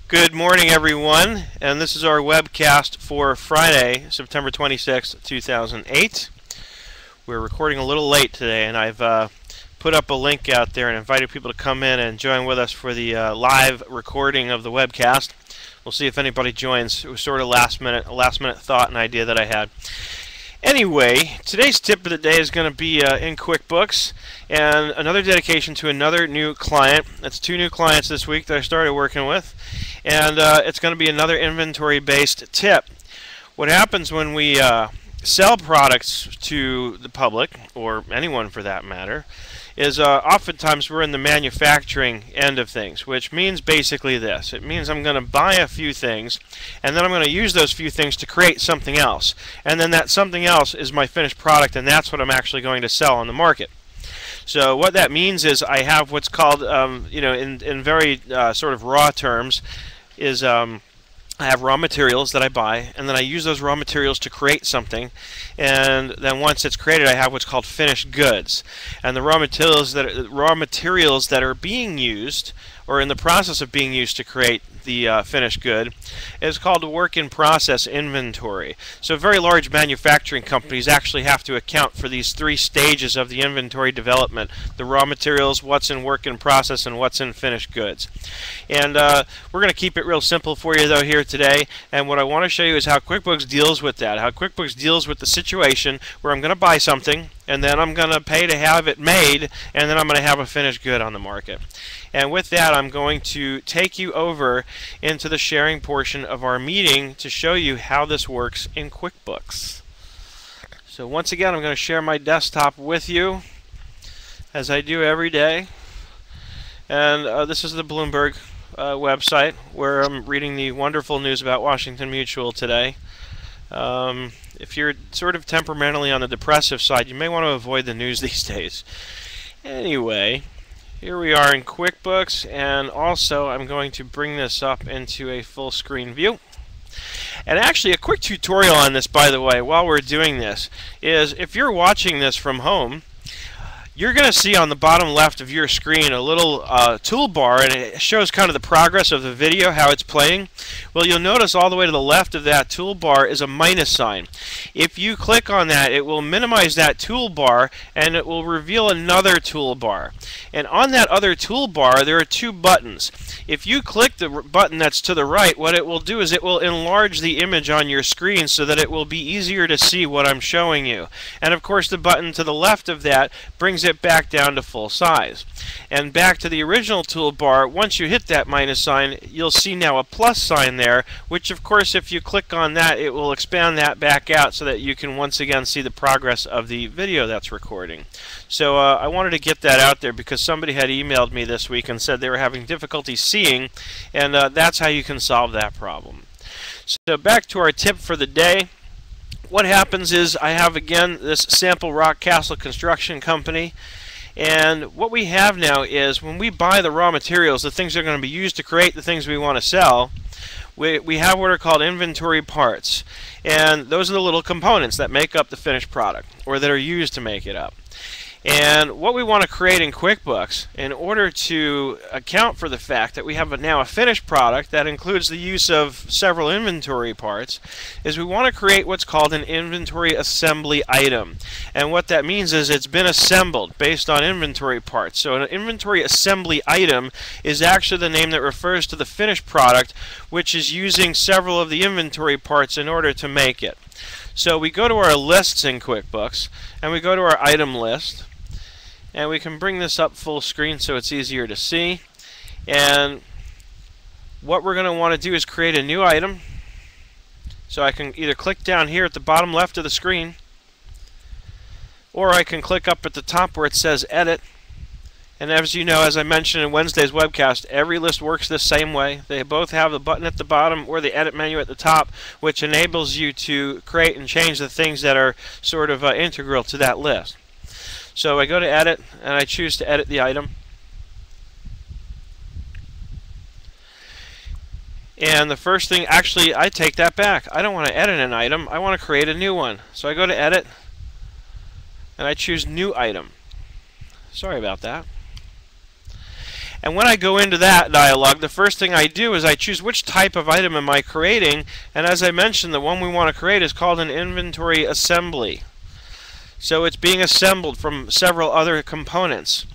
Good morning, everyone, and this is our webcast for Friday, September 26th, 2008. We're recording a little late today, and I've put up a link out there and invited people to come in and join with us for the live recording of the webcast. We'll see if anybody joins. It was sort of a last minute thought and idea that I had. Anyway, today's tip of the day is going to be in QuickBooks, and another dedication to another new client. That's two new clients this week that I started working with, and it's going to be another inventory-based tip. What happens when we sell products to the public, or anyone for that matter, is oftentimes we're in the manufacturing end of things, which means basically this. It means I'm going to buy a few things, and then I'm going to use those few things to create something else. And then that something else is my finished product, and that's what I'm actually going to sell on the market. So what that means is I have what's called, in very sort of raw terms, is I have raw materials that I buy, and then I use those raw materials to create something, and then once it's created I have what's called finished goods. And the raw materials that are being used, or in the process of being used to create the finished good, is called a work in process inventory. So very large manufacturing companies actually have to account for these three stages of the inventory development: the raw materials, what's in work in process, and what's in finished goods. And we're going to keep it real simple for you though here today, and what I want to show you is how QuickBooks deals with that, how QuickBooks deals with the situation where I'm going to buy something, and then I'm going to pay to have it made, and then I'm going to have a finished good on the market. And with that, I'm going to take you over into the sharing portion of our meeting to show you how this works in QuickBooks. So once again, I'm going to share my desktop with you, as I do every day. And this is the Bloomberg website, where I'm reading the wonderful news about Washington Mutual today. If you're sort of temperamentally on the depressive side, you may want to avoid the news these days. Anyway, here we are in QuickBooks, and also I'm going to bring this up into a full screen view. And actually, a quick tutorial on this, by the way, while we're doing this, is if you're watching this from home, you're going to see on the bottom left of your screen a little toolbar, and it shows kind of the progress of the video, how it's playing. Well, you'll notice all the way to the left of that toolbar is a minus sign. If you click on that, it will minimize that toolbar, and it will reveal another toolbar. And on that other toolbar, there are two buttons. If you click the button that's to the right, what it will do is it will enlarge the image on your screen so that it will be easier to see what I'm showing you. And of course, the button to the left of that brings it back down to full size. And back to the original toolbar, once you hit that minus sign, you'll see now a plus sign there, which of course if you click on that, it will expand that back out so that you can once again see the progress of the video that's recording. So I wanted to get that out there because somebody had emailed me this week and said they were having difficulty seeing, and that's how you can solve that problem. So back to our tip for the day. What happens is I have again this sample rock castle construction company, and what we have now is when we buy the raw materials, the things that are going to be used to create the things we want to sell, we have what are called inventory parts, and those are the little components that make up the finished product, or that are used to make it up. And what we want to create in QuickBooks, in order to account for the fact that we have now a finished product that includes the use of several inventory parts, is we want to create what's called an inventory assembly item. And what that means is it's been assembled based on inventory parts. So an inventory assembly item is actually the name that refers to the finished product, which is using several of the inventory parts in order to make it. So we go to our lists in QuickBooks, and we go to our item list. And we can bring this up full screen so it's easier to see. And what we're going to want to do is create a new item. So I can either click down here at the bottom left of the screen, or I can click up at the top where it says Edit. And as you know, as I mentioned in Wednesday's webcast, every list works the same way. They both have the button at the bottom or the Edit menu at the top, which enables you to create and change the things that are sort of integral to that list. So I go to Edit, and I choose to edit the item. And the first thing, actually, I take that back. I don't want to edit an item. I want to create a new one. So I go to Edit, and I choose New Item. Sorry about that. And when I go into that dialog, the first thing I do is I choose which type of item am I creating, and as I mentioned, the one we want to create is called an inventory assembly. So it's being assembled from several other components.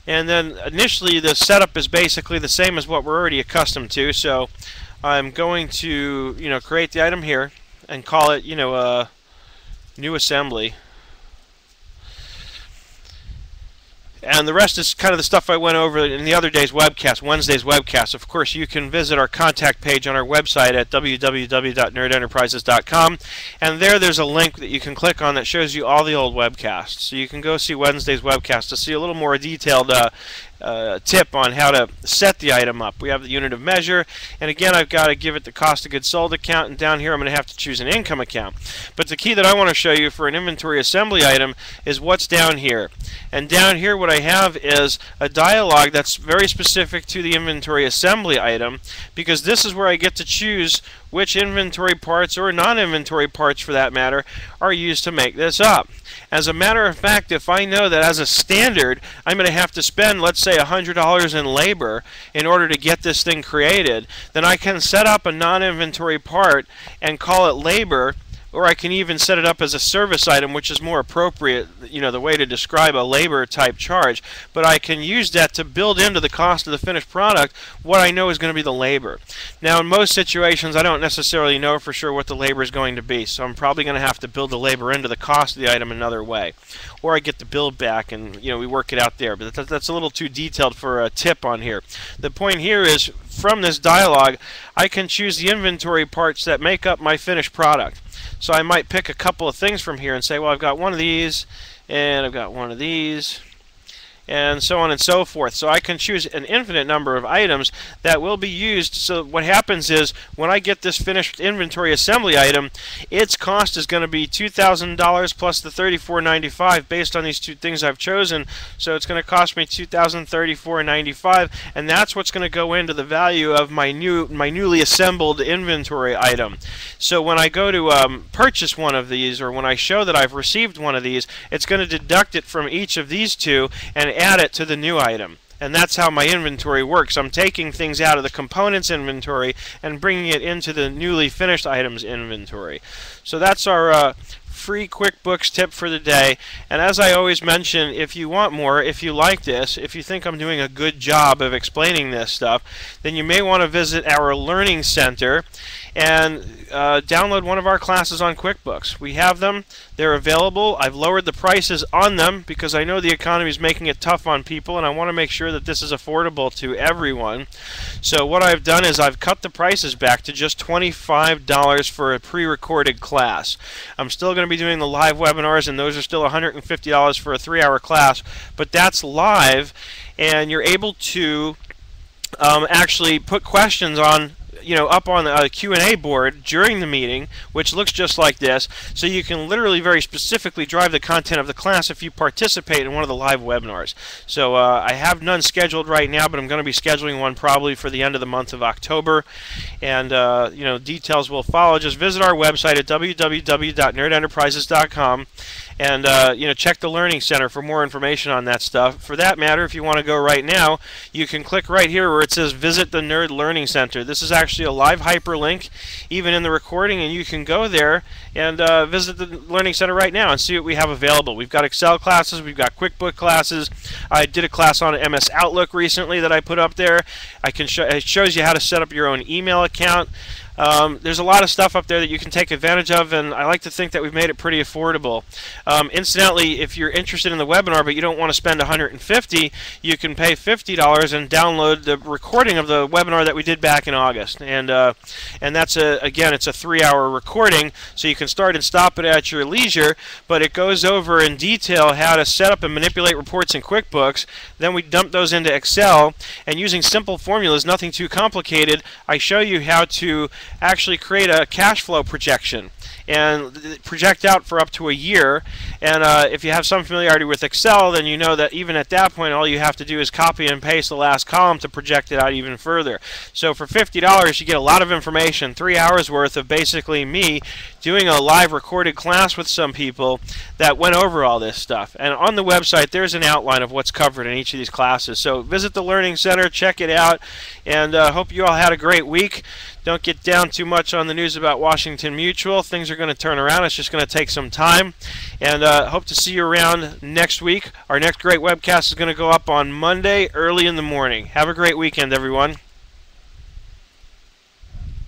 And then initially the setup is basically the same as what we're already accustomed to. So I'm going to, create the item here and call it, new assembly. And the rest is kind of the stuff I went over in the other day's webcast, Wednesday's webcast. Of course, you can visit our contact page on our website at www.nerdenterprises.com, and there's a link that you can click on that shows you all the old webcasts. So you can go see Wednesday's webcast to see a little more detailed tip on how to set the item up. We have the unit of measure, and again, I've got to give it the cost of goods sold account, and down here I'm going to have to choose an income account. But the key that I want to show you for an inventory assembly item is what's down here. And down here what I have is a dialog that's very specific to the inventory assembly item, because this is where I get to choose which inventory parts, or non-inventory parts for that matter, are used to make this up. As a matter of fact, if I know that as a standard I'm going to have to spend, let's say, $100 in labor in order to get this thing created, then I can set up a non-inventory part and call it labor, or I can even set it up as a service item, which is more appropriate, the way to describe a labor type charge. But I can use that to build into the cost of the finished product what I know is going to be the labor. Now, in most situations, I don't necessarily know for sure what the labor is going to be, so I'm probably going to have to build the labor into the cost of the item another way. Or I get the bill back and we work it out there. But that's a little too detailed for a tip on here. The point here is, from this dialog, I can choose the inventory parts that make up my finished product. So I might pick a couple of things from here and say, well, I've got one of these, and I've got one of these, and so on and so forth. So I can choose an infinite number of items that will be used. So what happens is, when I get this finished inventory assembly item, its cost is going to be $2,000 plus the $34.95 based on these two things I've chosen. So it's going to cost me $2,034.95, and that's what's going to go into the value of my newly assembled inventory item. So when I go to purchase one of these, or when I show that I've received one of these, it's going to deduct it from each of these two and add it to the new item. And that's how my inventory works. I'm taking things out of the components inventory and bringing it into the newly finished items inventory. So that's our free QuickBooks tip for the day. And as I always mention, if you want more, if you like this, if you think I'm doing a good job of explaining this stuff, then you may want to visit our Learning Center and download one of our classes on QuickBooks. We have them. They're available. I've lowered the prices on them because I know the economy is making it tough on people, and I want to make sure that this is affordable to everyone. So what I've done is I've cut the prices back to just $25 for a pre-recorded class. I'm still going to be doing the live webinars, and those are still $150 for a 3-hour class, but that's live, and you're able to actually put questions on up on the Q&A board during the meeting, which looks just like this, so you can literally very specifically drive the content of the class if you participate in one of the live webinars. So I have none scheduled right now, but I'm going to be scheduling one probably for the end of the month of October, and details will follow. Just visit our website at www.nerdenterprises.com and check the Learning Center for more information on that stuff. For that matter, if you want to go right now, you can click right here where it says Visit the Nerd Learning Center. This is actually a live hyperlink, even in the recording, and you can go there and visit the Learning Center right now and see what we have available. We've got Excel classes, we've got QuickBooks classes. I did a class on MS Outlook recently that I put up there. It shows you how to set up your own email account. There's a lot of stuff up there that you can take advantage of, and I like to think that we've made it pretty affordable. Incidentally, if you're interested in the webinar but you don't want to spend $150, you can pay $50 and download the recording of the webinar that we did back in August. And that's again, it's a 3-hour recording, so you can start and stop it at your leisure, but it goes over in detail how to set up and manipulate reports in QuickBooks. Then we dump those into Excel, and using simple formulas, nothing too complicated, I show you how to actually create a cash flow projection and project out for up to a year. And if you have some familiarity with Excel, then you know that even at that point, all you have to do is copy and paste the last column to project it out even further. So for $50, you get a lot of information, 3 hours worth of basically me doing a live recorded class with some people that went over all this stuff. And on the website, there's an outline of what's covered in each of these classes. So visit the Learning Center, check it out, and hope you all had a great week. Don't get down too much on the news about Washington Mutual. Things are going to turn around. It's just going to take some time. And hope to see you around next week. Our next great webcast is going to go up on Monday early in the morning. Have a great weekend, everyone.